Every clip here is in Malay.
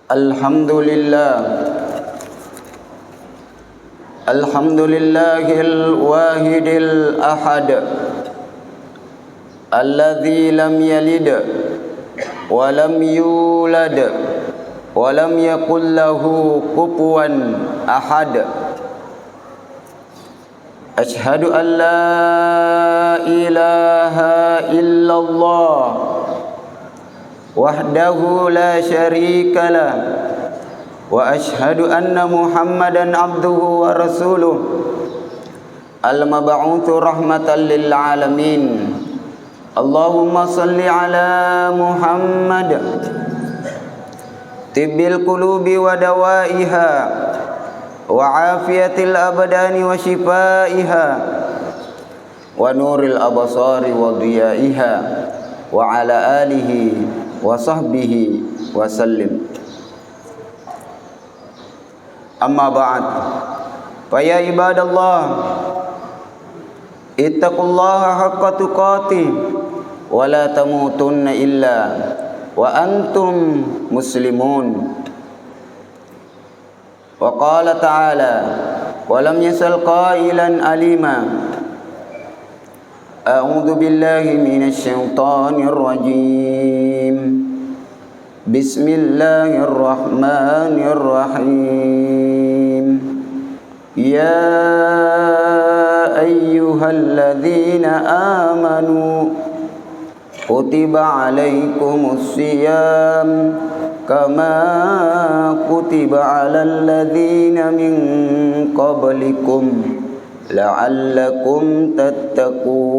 Alhamdulillah, Alhamdulillahil wahidil ahad, alladzi lam yalid wa lam yulad wa lam yakul lahu kufuwan ahad. Ashhadu an la ilaha illallah wahdahu la syarika lah, wa ashhadu anna Muhammadan abduhu wa rasuluh al-mab'utsu rahmatan lil alamin. Allahumma salli ala Muhammad tibbil qulubi wa dawaiha wa afiyatil abdani wa shifaiha wa nuril absari wa diyaiha wa ala alihi wa sahbihi wa sallim. Amma ba'd, fa ya ibadallah, ittaqullaha haqqa tuqatih wa la tamutunna illa wa antum muslimun. Wa qala ta'ala, wa lam yasal qailan alima. A'udzu billahi minasy syaithanir rajim. Bismillahirrahmanirrahim. Ya ayyuhalladzina amanu kutiba alaikumus shiyam kama kutiba alal ladzina min qablikum la'allakum tattaqun.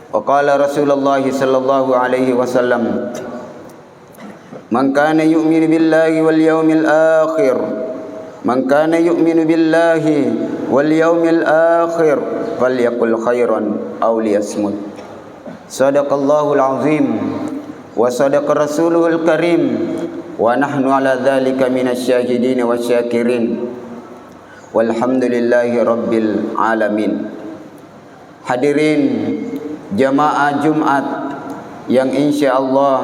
Wa qala Rasulullah sallallahu alaihi wasallam, man kana yu'minu billahi wal yawmil akhir, man kana yu'minu billahi wal yawmil akhir falyaqul khairan aw liyasmut. Sadaqallahul azim wa sadaqa rasuluhul karim wa nahnu ala dzalika minasyahidin wasyakirin walhamdulillahi rabbil alamin. Hadirin jamaah Jumat yang insyaallah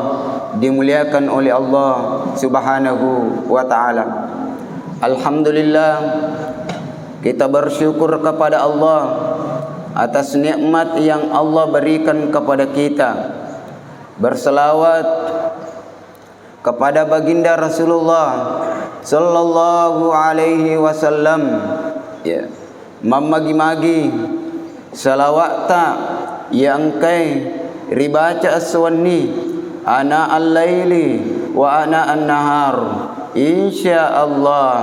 dimuliakan oleh Allah Subhanahu wa taala. Alhamdulillah, kita bersyukur kepada Allah atas nikmat yang Allah berikan kepada kita. Berselawat kepada baginda Rasulullah sallallahu alaihi wasallam, ya, mamagi-magi salawata yang kai ribaca aswani ana al-laili wa ana an-nahar, insyaallah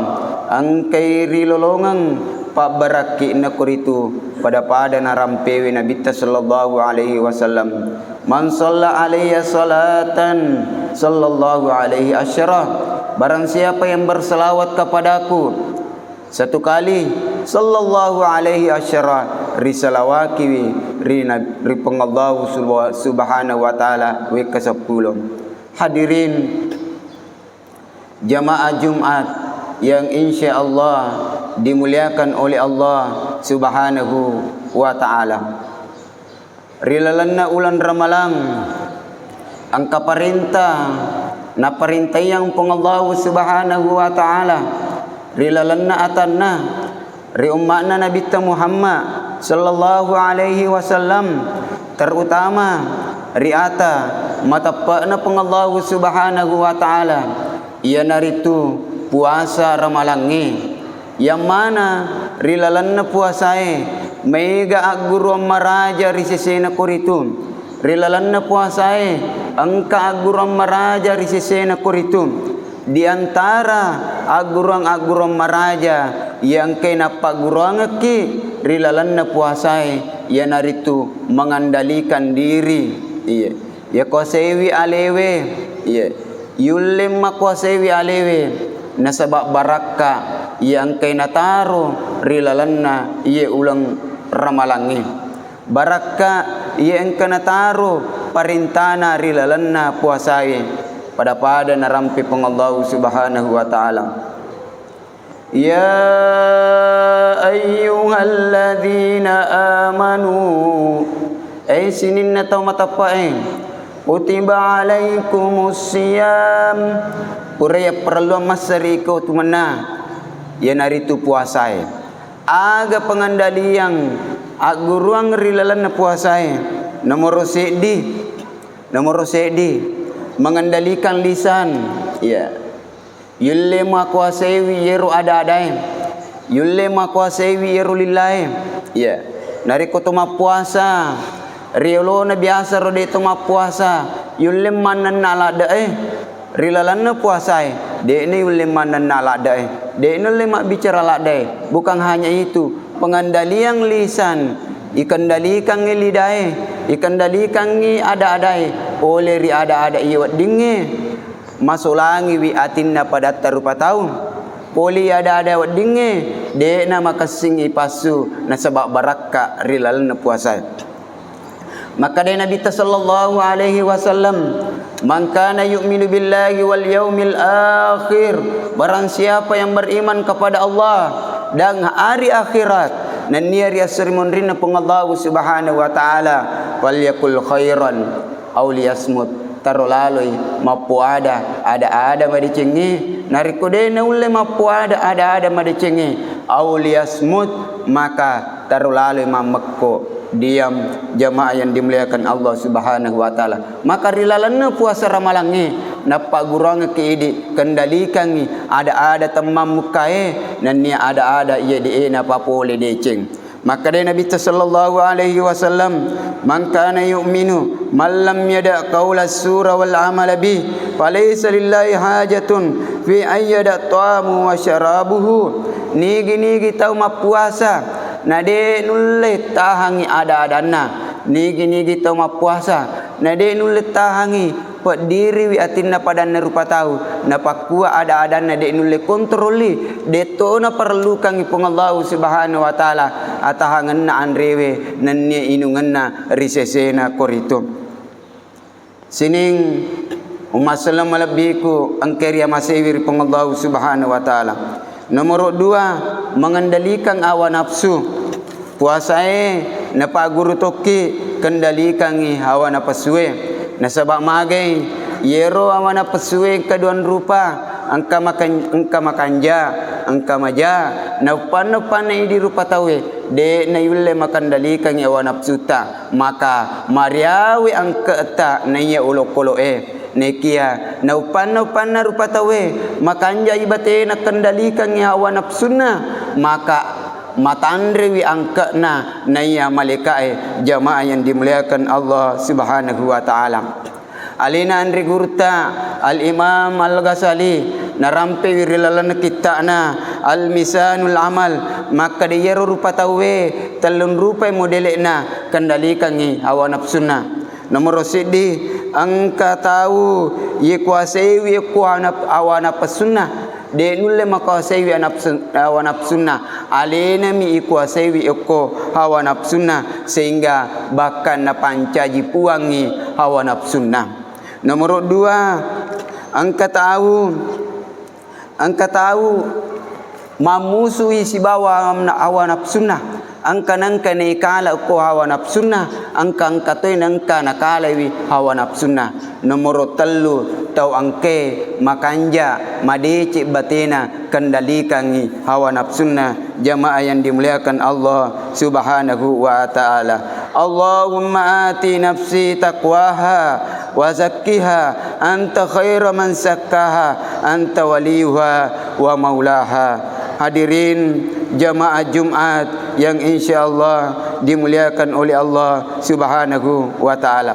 angkai rilolongan pak baraki na kuritu pada narampewi Nabi sallallahu alaihi wasallam. Man shalla alayya salatan sallallahu alaihi asyara, barang siapa yang berselawat kepadaku satu kali, sallallahu alaihi asyara, risalawaki ri pengallahu subhanahu wa ta'ala wa kasapulong. Hadirin jamaah Jumat yang insyaallah dimuliakan oleh Allah Subhanahu wa ta'ala. Rilalanna ulan ramalang angka perintah na perintah yang pengallahu Subhanahu wa ta'ala rilalanna atanna ri ummatna Nabi Muhammad sallallahu alaihi wasallam, terutama riata matapana pengallahu Subhanahu wa ta'ala ia naritu puasa ramalangi, yang mana rilalanna puasae mega aguru maraja risesena kuritum, rilalanna puasae angka aguru maraja risesena kuritum. Di antara agurang maraja yang kena pagurang ki rilalanna puasae ya naritu mengandalikan diri, iya ya kuasewi alewe, iya yulim makuasewi alewe nasabak baraka yang kena taruh rilalanna iya ulang ramalangi baraka yang kena taruh parintana rilalanna puasai pada narampi pengallahu Subhanahu wa ta'ala. Ya ayyuhalladzina amanu, sinin na tau matapain kutiba alaikumus siyam puraya perlu masariko tu mana ya nari tu puasai aga pengandalian aguruang rilalan na puasai nomor sedi mengendalikan lisan ya yulle ma kuasai wi yeru ada-adai yulle ma kuasai wi yeru lillahi ya nari ko tuma puasa riolo na biasa rode tuma puasa yulle manan nalada rilalan na puasai de ni yulle manan nalada de ni lema bicara ladai bukan hanya itu pengandalian lisan ikendalikan lidah ikendalikan ada-adai oleh ri ada-ada iwat dinge masulangi wi atinna pada tarupa tahun poli ada-ada wat dinge de na makasingi pasu na sebab barakah rilal na puasa maka dari Nabi sallallahu alaihi wasallam man kana yu'minu billahi wal yaumil akhir barang siapa yang beriman kepada Allah dan hari akhirat nan niya riasrimun rin pung Allah subhanahu wa ta'ala wal yakul khairan aw liyasmut tarolaloy mapuada ada madicengi narikode na ulle mapuada ada madicengi aw liyasmut maka tarolaloy mamekko diam jamaah yang dimuliakan Allah subhanahu wa ta'ala maka rilalanna puasa ramalangi napa gurang keidi kendalikan ada temam mukae dan ni ada ia di napa pole deceng maka dari Nabi sallallahu alaihi wasallam man kana yu'minu man lam yada qaula surah wal amal bi falaysa lillahi hajatun fi ayyada ta'amu wa syarabuhu nigi tau mapuasa nade nulle tahangi ada-adana nigi tau mapuasa nade nulle tahangi buat diri wi atinna pada rupa tahu napa kuat ada-adana de nulle kontroli de to na perlukan ipung Allah subhanahu wa ta'ala atahangan na anrewe nannya inungan na risesena korito sining umasalam malabiku ang kerja masewir ipung Allah subhanahu wa ta'ala. Nomor 2 mengendalikan hawa nafsu puasae napa guru toki kendalikan hawa nafsu nasabak magai yero awana pesue kaduan rupa angka makanja angka maja napan di rupa tawe de na yulle makandalikan awana nafsuta maka mariawi angka ta na ya ulokolo nekia naupan rupa tawe makanja ibate na kendalikan hawa nafsuna maka matandre wi angka na ya malaikat jamaah yang dimuliakan Allah subhanahu wa ta'ala. Alina andri gurta al-imam al-Ghazali narampe wirilalan kita na al-misanul amal maka dia rupa tawe telun rupa modele na kendalikan hawa nafsuna. Nomor sidi angka tahu ye kuasai wi hawa nafsuna de nulle makasai wi hawa nafsuna alena mi kuasai wi hawa nafsuna sehingga bahkan na pancaji puangi hawa nafsuna. Nomor 2 angka tahu mamusuhi si bawa hawa nafsuna angka nangka ni kala ko hawa nafsuna angka toy nangka nakala wi hawa nafsuna. Nomor 3 tau angke makanja madeci batina kendalikan hawa nafsuna jamaah yang dimuliakan Allah subhanahu wa ta'ala. Allahumma ati nafsi taqwaha wa zakkiha anta khairu man zakkaha anta waliyuha wa maulaha. Hadirin jamaah Jumat yang insyaallah dimuliakan oleh Allah subhanahu wa ta'ala.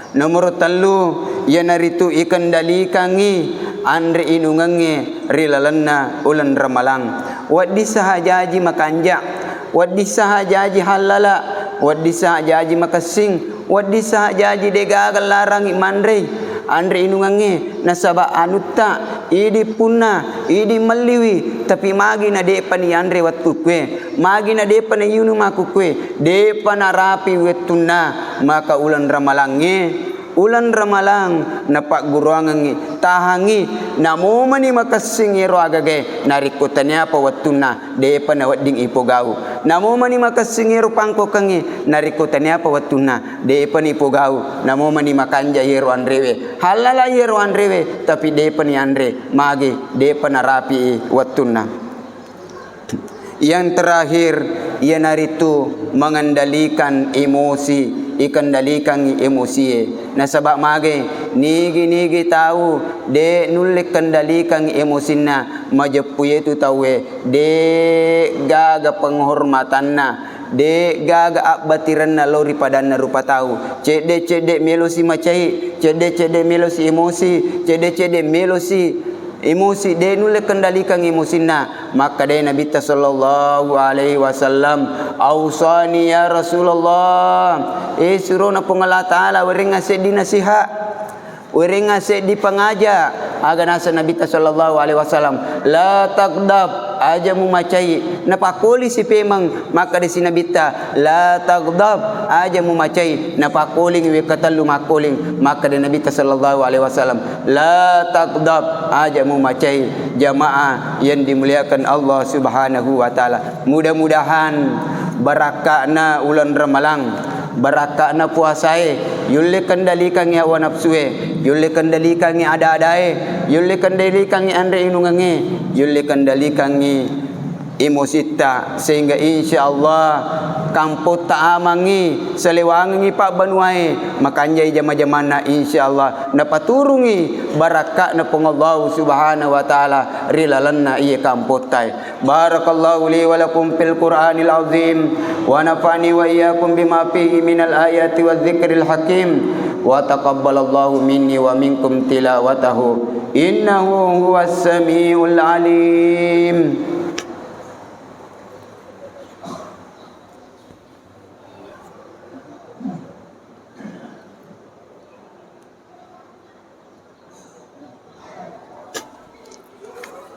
Nomor 3 yang naritu ikendalikangi andre inungangi rilalanna ulan ramalang waddi sahajaji makanja waddi sahajaji halala waddi sahajaji makasing waddi sahajaji degagal larang mandre andre inungangi nasaba anutta idi punna idi maliwi tapi magi na de pani andre wattu kwe magi na de pani yunu maku kwe de panarapi wetuna maka ulan ramalange ulan ramalang napak guruangangi tahangi namo mani makasingiro agage narikutanya apa wattuna depa na wadding ipogau namo mani makasingiro pangkokangi narikutanya apa wattuna depa ni ipogau namo mani makanja hiro andrewe halala hiro andrewe tapi depa ni andre magi depa na rapi wattuna. Yang terakhir ia naritu mengendalikan emosi, ikendalikan emosi. Na sebab mage nigi tahu de nulik kendalikan emosina majepuye tu tahu de gaga penghormatanna de gaga abatiranna lori padanna rupa tahu cede melosi macai cede melosi emosi cede melosi emosi dia nule kendalikan emosina maka dia Nabi sallallahu alaihi wasallam ausani ya Rasulullah suruh na Allah taala wering ngasih di nasihat wering ngasih di pengaja aga nasa Nabi sallallahu alaihi wasallam la tagdab aja mu macai napakuli si pemang maka di Nabi la tagdab aja mu macai napakuling wi katalu makuling maka di Nabi sallallahu alaihi wasallam la tagdab aja mu macai jamaah yang dimuliakan Allah Subhanahu wa taala. Mudah-mudahan barakahna ulan Ramalang barakahna puasae yulle kendalikan hawa nafsue yulle kendalikan ada-adae yulle kendalikan andre inungange yulle kendalikan emosita sehingga insyaallah kampot taamangi selewangi pak banuai makanjai jama-jamana insyaallah napaturungi barakah na pengallahu subhanahu wa taala rilalanna iya kampotai. Barakallahu li wa lakum fil Qur'anil azim wa nafa'ani wa iyyakum bima fihi minal ayati wadh-dhikril hakim wa taqabbalallahu minni wa minkum tilawatahu innahu huwas samiul alim.